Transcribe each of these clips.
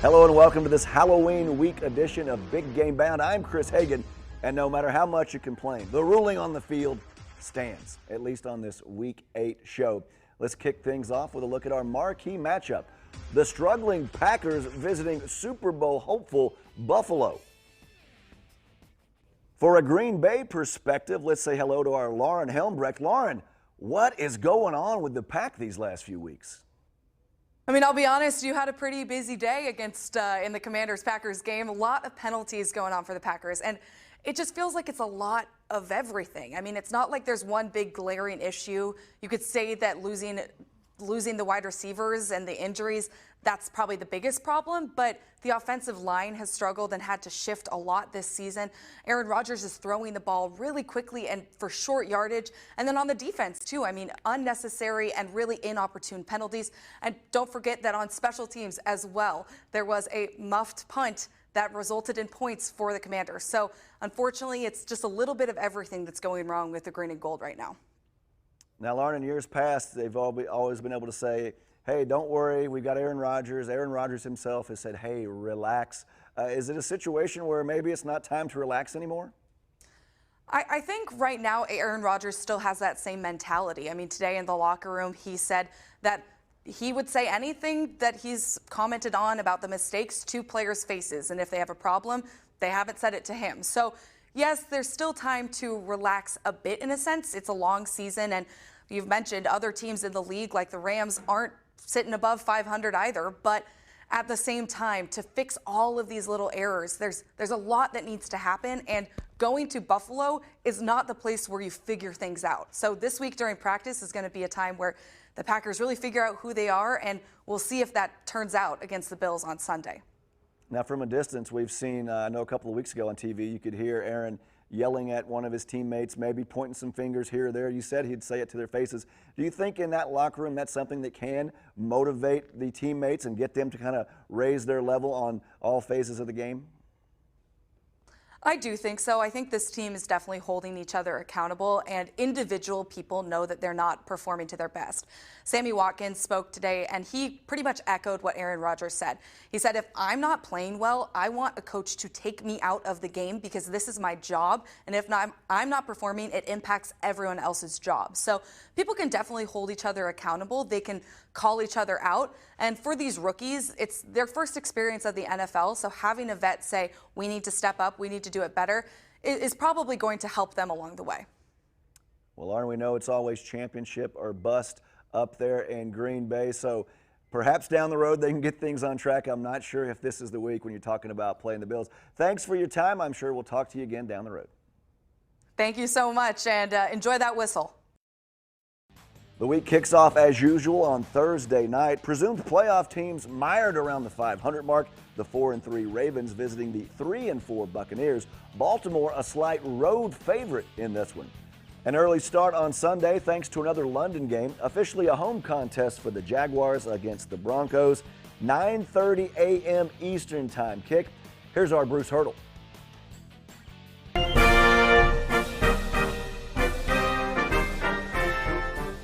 Hello and welcome to this Halloween week edition of Big Game Bound. I'm Chris Hagan, and no matter how much you complain, the ruling on the field stands, at least on this Week 8 show. Let's kick things off with a look at our marquee matchup. The struggling Packers visiting Super Bowl hopeful Buffalo. For a Green Bay perspective, let's say hello to our Lauren Helmbrecht. Lauren, what is going on with the Pack these last few weeks? I mean, I'll be honest, you had a pretty busy day against in the Commanders-Packers game. A lot of penalties going on for the Packers, and it just feels like it's a lot of everything. I mean, it's not like there's one big glaring issue. You could say that losing the wide receivers and the injuries, that's probably the biggest problem, but the offensive line has struggled and had to shift a lot this season. Aaron Rodgers is throwing the ball really quickly and for short yardage. And then on the defense too, I mean, unnecessary and really inopportune penalties. And don't forget that on special teams as well, there was a muffed punt that resulted in points for the Commanders. So unfortunately, it's just a little bit of everything that's going wrong with the green and gold right now. Now, Lauren, in years past, they've always been able to say, hey, don't worry, we got Aaron Rodgers. Aaron Rodgers himself has said, hey, relax. Is it a situation where maybe it's not time to relax anymore? I think right now Aaron Rodgers still has that same mentality. I mean, today in the locker room, he said that he would say anything that he's commented on about the mistakes to players' faces. And if they have a problem, they haven't said it to him. So, yes, there's still time to relax a bit in a sense. It's a long season, and you've mentioned other teams in the league like the Rams aren't sitting above 500 either, but at the same time, to fix all of these little errors, there's a lot that needs to happen, and going to Buffalo is not the place where you figure things out. So this week during practice is going to be a time where the Packers really figure out who they are, and we'll see if that turns out against the Bills on Sunday. Now, from a distance, we've seen, I know a couple of weeks ago on TV, you could hear Aaron yelling at one of his teammates, maybe pointing some fingers here or there. You said he'd say it to their faces. Do you think in that locker room that's something that can motivate the teammates and get them to kind of raise their level on all phases of the game? I do think so. I think this team is definitely holding each other accountable, and individual people know that they're not performing to their best. Sammy Watkins spoke today, and he pretty much echoed what Aaron Rodgers said. He said, if I'm not playing well, I want a coach to take me out of the game because this is my job, and if not, I'm not performing, it impacts everyone else's job. So people can definitely hold each other accountable. They can call each other out. And for these rookies, it's their first experience of the NFL, so having a vet say, we need to step up, we need to do it better, is probably going to help them along the way. Well, Lauren, we know it's always championship or bust up there in Green Bay, so perhaps down the road they can get things on track. I'm not sure if this is the week when you're talking about playing the Bills. Thanks for your time. I'm sure we'll talk to you again down the road. Thank you so much, and enjoy that whistle. The week kicks off as usual on Thursday night. Presumed playoff teams mired around the 500 mark. The 4-3 Ravens visiting the 3-4 Buccaneers. Baltimore a slight road favorite in this one. An early start on Sunday thanks to another London game. Officially a home contest for the Jaguars against the Broncos. 9:30 a.m. Eastern time kick. Here's our Bruce Hurdle.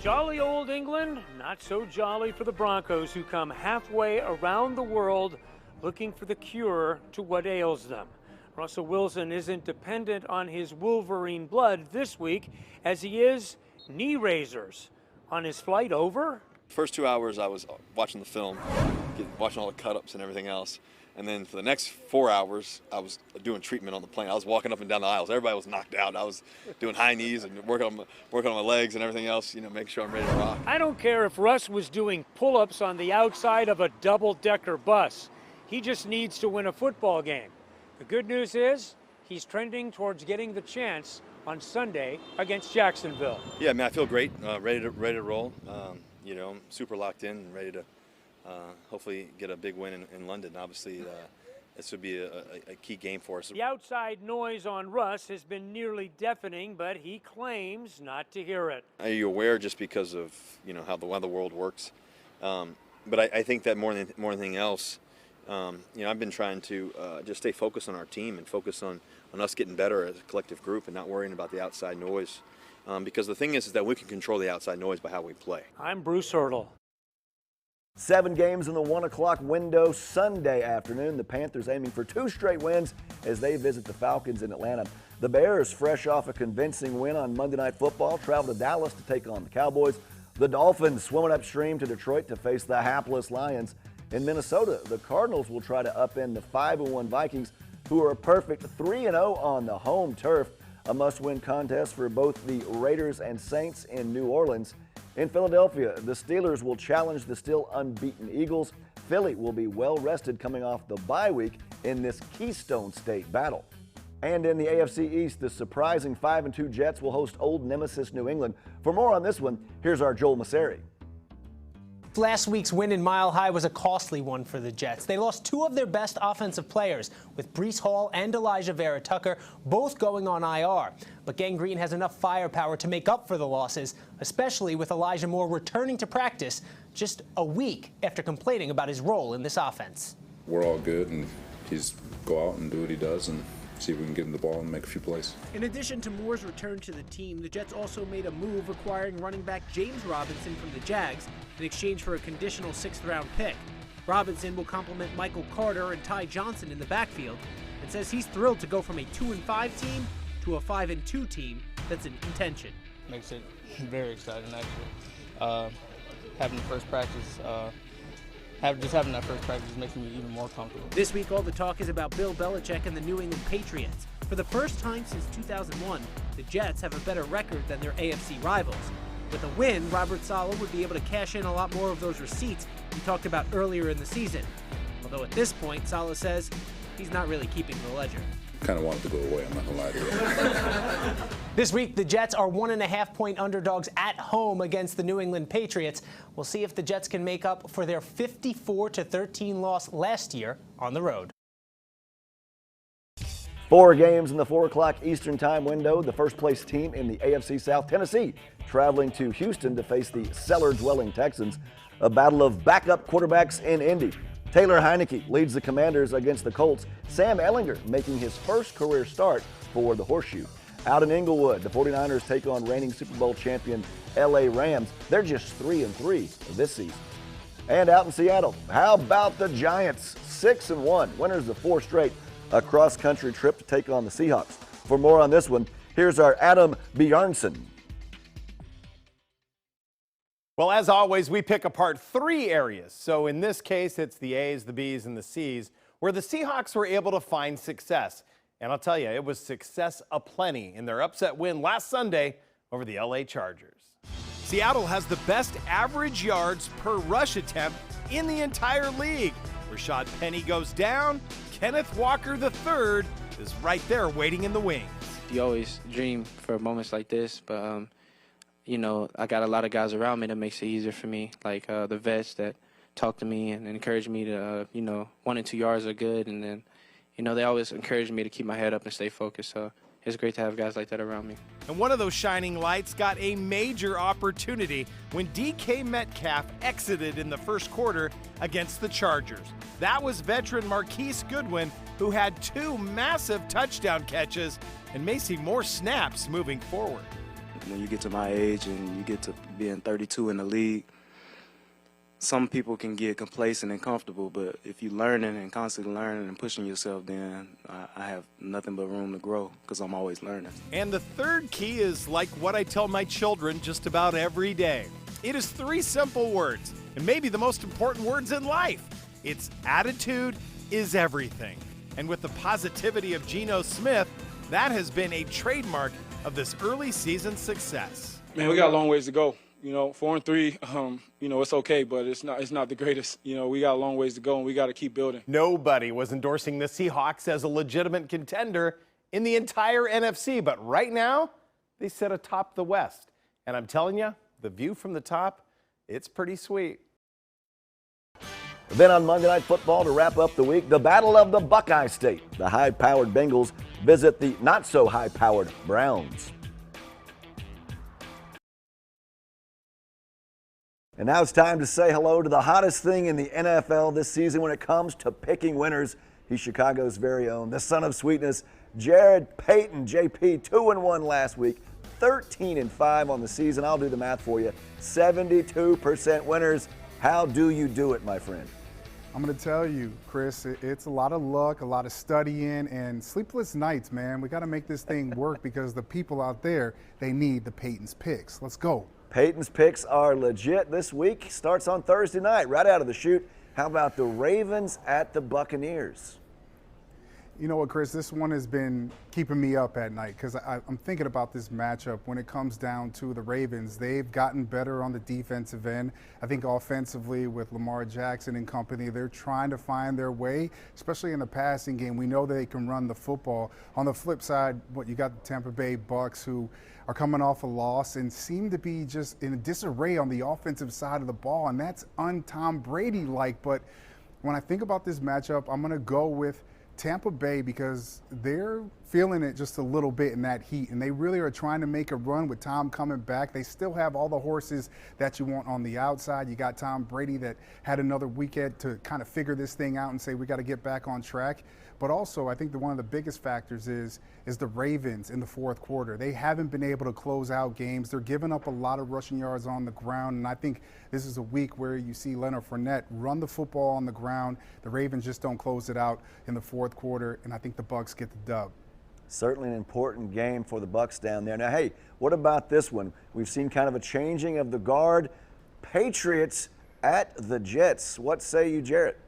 Jolly old England, not so jolly for the Broncos, who come halfway around the world looking for the cure to what ails them. Russell Wilson isn't dependent on his Wolverine blood this week, as he is knee raisers. On his flight over? First 2 hours I was watching the film, watching all the cut-ups and everything else. And then for the next 4 hours, I was doing treatment on the plane. I was walking up and down the aisles. Everybody was knocked out. I was doing high knees and working on my legs and everything else, make sure I'm ready to rock. I don't care if Russ was doing pull-ups on the outside of a double-decker bus. He just needs to win a football game. The good news is he's trending towards getting the chance on Sunday against Jacksonville. Yeah, I feel great, ready to roll. I'm super locked in and ready to hopefully get a big win in London. Obviously, this would be a key game for us. The outside noise on Russ has been nearly deafening, but he claims not to hear it. Are you aware just because of how the world works? But I think that more than anything else, I've been trying to just stay focused on our team and focus on us getting better as a collective group and not worrying about the outside noise. Because the thing is that we can control the outside noise by how we play. I'm Bruce Hurdle. 7 games in the 1 o'clock window Sunday afternoon. The Panthers aiming for 2 straight wins as they visit the Falcons in Atlanta. The Bears, fresh off a convincing win on Monday Night Football, travel to Dallas to take on the Cowboys. The Dolphins swimming upstream to Detroit to face the hapless Lions. In Minnesota, the Cardinals will try to upend the 5-1 Vikings, who are a perfect 3-0 on the home turf. A must-win contest for both the Raiders and Saints in New Orleans. In Philadelphia, the Steelers will challenge the still unbeaten Eagles. Philly will be well-rested coming off the bye week in this Keystone State battle. And in the AFC East, the surprising 5-2 Jets will host old nemesis New England. For more on this one, here's our Joel Masseri. Last week's win in Mile High was a costly one for the Jets. They lost 2 of their best offensive players, with Breece Hall and Elijah Vera Tucker both going on IR. But Gang Green has enough firepower to make up for the losses, especially with Elijah Moore returning to practice just a week after complaining about his role in this offense. We're all good, and he's go out and do what he does and see if we can get him the ball and make a few plays. In addition to Moore's return to the team, the Jets also made a move acquiring running back James Robinson from the Jags in exchange for a conditional 6th-round pick. Robinson will complement Michael Carter and Ty Johnson in the backfield and says he's thrilled to go from a 2-5 team to a 5-2 team that's in contention. Makes it very exciting, actually. Having the first practice, having that first practice makes me even more comfortable. This week, all the talk is about Bill Belichick and the New England Patriots. For the first time since 2001, the Jets have a better record than their AFC rivals. With a win, Robert Saleh would be able to cash in a lot more of those receipts he talked about earlier in the season. Although at this point, Saleh says he's not really keeping the ledger. Kind of wanted to go away, I'm not going to lie to you. This week, the Jets are 1.5-point underdogs at home against the New England Patriots. We'll see if the Jets can make up for their 54-13 loss last year on the road. 4 games in the 4 o'clock Eastern time window. The first-place team in the AFC South, Tennessee, traveling to Houston to face the cellar-dwelling Texans. A battle of backup quarterbacks in Indy. Taylor Heineke leads the Commanders against the Colts. Sam Ehlinger making his first career start for the Horseshoe. Out in Inglewood, the 49ers take on reigning Super Bowl champion LA Rams. They're just 3-3 this season. And out in Seattle, how about the Giants? 6-1, winners of 4 straight. A cross-country trip to take on the Seahawks. For more on this one, here's our Adam Bjarnson. Well, as always, we pick apart 3 areas. So in this case, it's the A's, the B's, and the C's, where the Seahawks were able to find success. And I'll tell you, it was success aplenty in their upset win last Sunday over the LA Chargers. Seattle has the best average yards per rush attempt in the entire league. Rashad Penny goes down. Kenneth Walker III is right there waiting in the wings. You always dream for moments like this, but you know, I got a lot of guys around me that makes it easier for me, like the vets that talk to me and encourage me to, 1 and 2 yards are good, and then, they always encourage me to keep my head up and stay focused. So it's great to have guys like that around me. And one of those shining lights got a major opportunity when DK Metcalf exited in the first quarter against the Chargers. That was veteran Marquise Goodwin, who had 2 massive touchdown catches and may see more snaps moving forward. When you get to my age and you get to being 32 in the league, some people can get complacent and comfortable, but if you're learning and constantly learning and pushing yourself, then I have nothing but room to grow because I'm always learning. And the third key is like what I tell my children just about every day. It is 3 simple words, and maybe the most important words in life. It's attitude is everything. And with the positivity of Geno Smith, that has been a trademark of this early season success. Man, we got a long ways to go. 4-3, it's okay, but it's not the greatest. We got a long ways to go, and we got to keep building. Nobody was endorsing the Seahawks as a legitimate contender in the entire NFC, but right now, they sit atop the West. And I'm telling you, the view from the top, it's pretty sweet. Then on Monday Night Football to wrap up the week, the Battle of the Buckeye State. The high-powered Bengals visit the not-so-high-powered Browns. And now it's time to say hello to the hottest thing in the NFL this season when it comes to picking winners. He's Chicago's very own, the son of sweetness, Jared Payton. JP, 2-1 last week, 13-5 on the season. I'll do the math for you. 72% winners. How do you do it, my friend? I'm going to tell you, Chris, it's a lot of luck, a lot of studying, and sleepless nights, man. We got to make this thing work because the people out there, they need the Peyton's Picks. Let's go. Peyton's Picks are legit this week. Starts on Thursday night, right out of the chute. How about the Ravens at the Buccaneers? You know what, Chris, this one has been keeping me up at night because I'm thinking about this matchup when it comes down to the Ravens. They've gotten better on the defensive end. I think offensively with Lamar Jackson and company, they're trying to find their way, especially in the passing game. We know they can run the football. On the flip side, you got the Tampa Bay Bucks who are coming off a loss and seem to be just in a disarray on the offensive side of the ball, and that's un-Tom Brady-like. But when I think about this matchup, I'm going to go with Tampa Bay because they're feeling it just a little bit in that heat, and they really are trying to make a run with Tom coming back. They still have all the horses that you want on the outside. You got Tom Brady that had another weekend to kind of figure this thing out and say we got to get back on track. But also, I think one of the biggest factors is the Ravens in the fourth quarter. They haven't been able to close out games. They're giving up a lot of rushing yards on the ground, and I think this is a week where you see Leonard Fournette run the football on the ground. The Ravens just don't close it out in the fourth quarter, and I think the Bucs get the dub. Certainly an important game for the Bucs down there. Now, hey, what about this one? We've seen kind of a changing of the guard. Patriots at the Jets. What say you, Jarrett?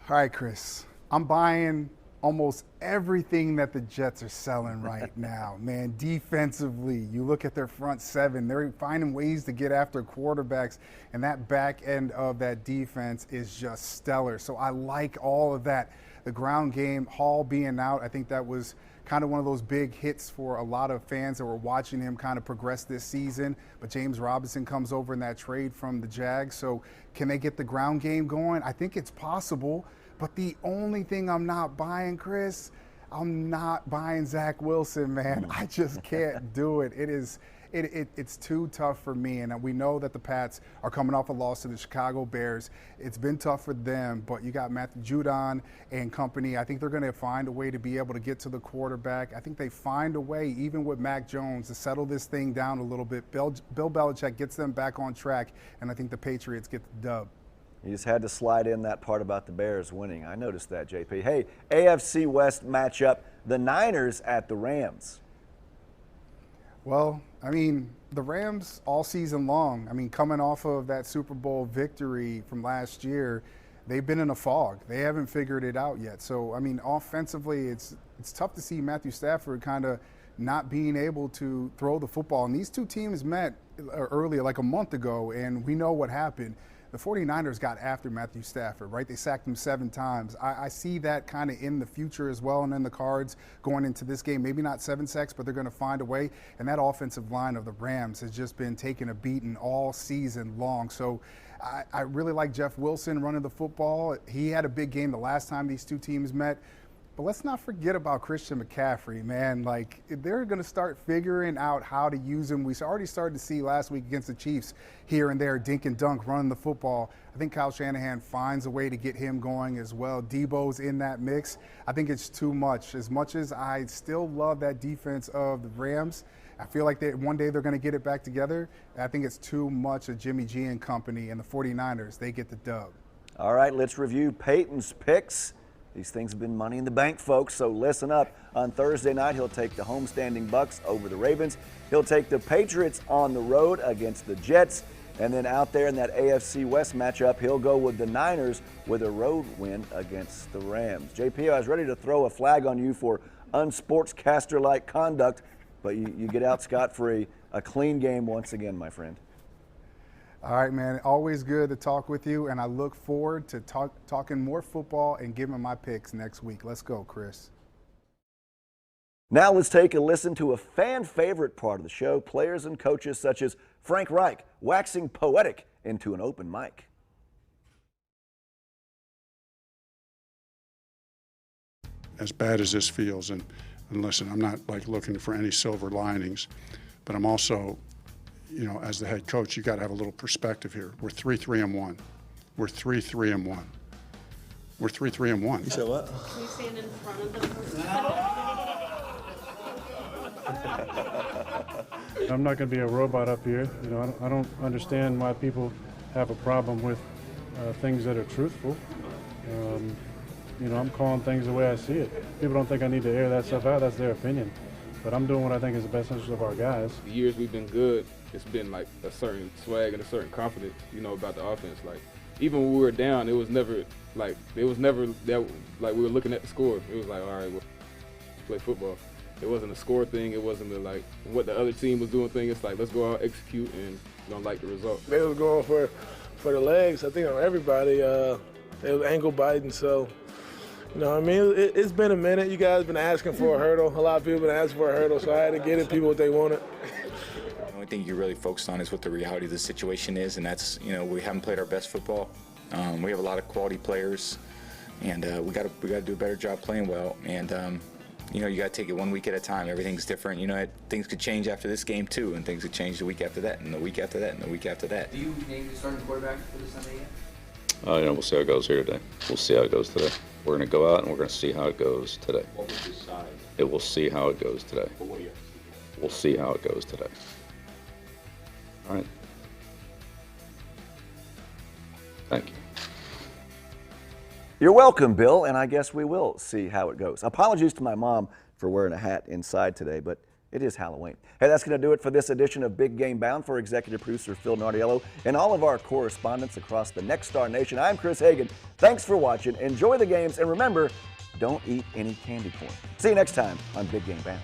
All right, Chris, I'm buying almost everything that the Jets are selling right now. Man, defensively, you look at their front seven, they're finding ways to get after quarterbacks, and that back end of that defense is just stellar. So I like all of that. The ground game, Hall being out, I think that was kind of one of those big hits for a lot of fans that were watching him kind of progress this season. But James Robinson comes over in that trade from the Jags. So can they get the ground game going? I think it's possible. But the only thing I'm not buying, Chris, I'm not buying Zach Wilson, man. I just can't do it. It's too tough for me. And we know that the Pats are coming off a loss to the Chicago Bears. It's been tough for them, but you got Matthew Judon and company. I think they're going to find a way to be able to get to the quarterback. I think they find a way, even with Mac Jones, to settle this thing down a little bit. Bill Belichick gets them back on track, and I think the Patriots get the dub. You just had to slide in that part about the Bears winning. I noticed that, JP. Hey, AFC West matchup, the Niners at the Rams. Well, I mean, the Rams all season long, coming off of that Super Bowl victory from last year, they've been in a fog. They haven't figured it out yet. So, offensively, it's tough to see Matthew Stafford kind of not being able to throw the football. And these two teams met earlier, like a month ago, and we know what happened. The 49ers got after Matthew Stafford, right? They sacked him 7 times. I see that kind of in the future as well and in the cards going into this game. Maybe not 7 sacks, but they're going to find a way. And that offensive line of the Rams has just been taking a beating all season long. So I really like Jeff Wilson running the football. He had a big game the last time these two teams met. But let's not forget about Christian McCaffrey, man. Like, they're going to start figuring out how to use him. We already started to see last week against the Chiefs here and there, dink and dunk, running the football. I think Kyle Shanahan finds a way to get him going as well. Debo's in that mix. I think it's too much. As much as I still love that defense of the Rams, I feel like one day they're going to get it back together. I think it's too much of Jimmy G and company, and the 49ers, they get the dub. All right, let's review Peyton's picks. These things have been money in the bank, folks, so listen up. On Thursday night, he'll take the homestanding Bucs over the Ravens. He'll take the Patriots on the road against the Jets. And then out there in that AFC West matchup, he'll go with the Niners with a road win against the Rams. JP, I was ready to throw a flag on you for unsportscaster-like conduct, but you get out scot-free. A clean game once again, my friend. All right, man. Always good to talk with you, and I look forward to talking more football and giving my picks next week. Let's go, Chris. Now let's take a listen to a fan favorite part of the show, players and coaches such as Frank Reich waxing poetic into an open mic. As bad as this feels, and listen, I'm not like looking for any silver linings, but I'm also, as the head coach, you got to have a little perspective here. We're 3-3-1. We're 3-3-1. We're 3-3-1. You said what? Can we stand in front of the person? I'm not going to be a robot up here. You know, I don't understand why people have a problem with things that are truthful. You know, I'm calling things the way I see it. People don't think I need to air that stuff out. That's their opinion. But I'm doing what I think is the best interest of our guys. The years we've been good, it's been like a certain swag and a certain confidence, you know, about the offense. Like, even when we were down, it was never that, like, we were looking at the score. It was like, all right, well, let's play football. It wasn't a score thing. It wasn't a, like, what the other team was doing thing. It's like, let's go out, execute, and don't like the result. They was going for the legs, I think, on everybody. It was ankle biting, so, you know what I mean? It's been a minute. You guys been asking for a hurdle. A lot of people been asking for a hurdle, so I had to get it people what they wanted. The only thing you're really focused on is what the reality of the situation is, and that's, you know, we haven't played our best football. We have a lot of quality players, and we got to do a better job playing well. And you know, you got to take it 1 week at a time. Everything's different. You know, things could change after this game too, and things could change the week after that, and the week after that, and the week after that. Do you name the starting quarterback for the Sunday game? You know, we'll see how it goes here today. We'll see how it goes today. We're going to go out and we're going to see how it goes today. What was decide? It will see how it goes today. But what do you have to see? We'll see how it goes today. All right. Thank you. You're welcome, Bill, and I guess we will see how it goes. Apologies to my mom for wearing a hat inside today, but it is Halloween. Hey, that's going to do it for this edition of Big Game Bound. For executive producer Phil Nardiello and all of our correspondents across the Next Star Nation, I'm Chris Hagan. Thanks for watching. Enjoy the games, and remember, don't eat any candy corn. See you next time on Big Game Bound.